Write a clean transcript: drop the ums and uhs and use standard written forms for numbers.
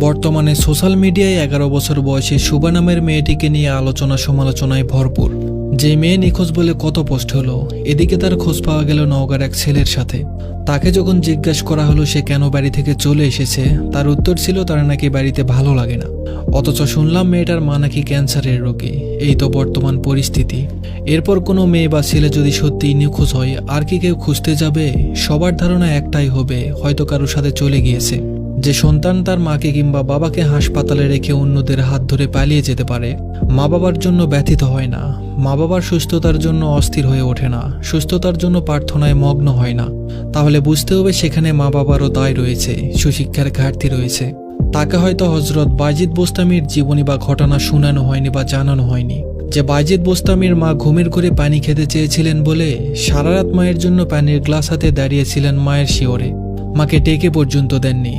বর্তমানে সোশ্যাল মিডিয়ায় 11 বছর বয়সী শুভা নামের মেয়েটিকে নিয়ে আলোচনা সমালোচনায় ভরপুর। যে মেয়ে নিখোঁজ বলে কত পোস্ট হলো, এদিকে তার খোঁজ পাওয়া গেল নওগাঁর এক ছেলের সাথে। তাকে যখন জিজ্ঞাসা করা হলো সে কেন বাড়ি থেকে চলে এসেছে, তার উত্তর ছিল তার নাকি বাড়িতে ভালো লাগে না। অথচ শুনলাম মেয়েটার মা নাকি ক্যান্সারের রোগী। এই তো বর্তমান পরিস্থিতি। এরপর কোনো মেয়ে বা ছেলে যদি সত্যিই নিখোঁজ হয়, আর কি কেউ খুঁজতে যাবে? সবার ধারণা একটাই হবে, হয়তো কারোর সাথে চলে গিয়েছে। যে সন্তান তার মাকে কিংবা বাবাকে হাসপাতালে রেখে অন্যদের হাত ধরে পালিয়ে যেতে পারে, মা বাবার জন্য ব্যথিত হয় না, মা বাবার সুস্থতার জন্য অস্থির হয়ে ওঠে না, সুস্থতার জন্য প্রার্থনায় মগ্ন হয় না, তাহলে বুঝতে হবে সেখানে মা বাবারও দায় রয়েছে, সুশিক্ষার ঘাটতি রয়েছে। তাকে হয়তো হযরত বায়েজিদ বোস্তামীর জীবনী বা ঘটনা শোনানো হয়নি বা জানানো হয়নি যে বায়েজিদ বোস্তামীর মা ঘুমের ঘরে পানি খেতে চেয়েছিলেন বলে সারা রাত মায়ের জন্য পানির গ্লাস হাতে দাঁড়িয়েছিলেন মায়ের শিয়রে। মাকে ডেকে পর্যন্ত দেননি।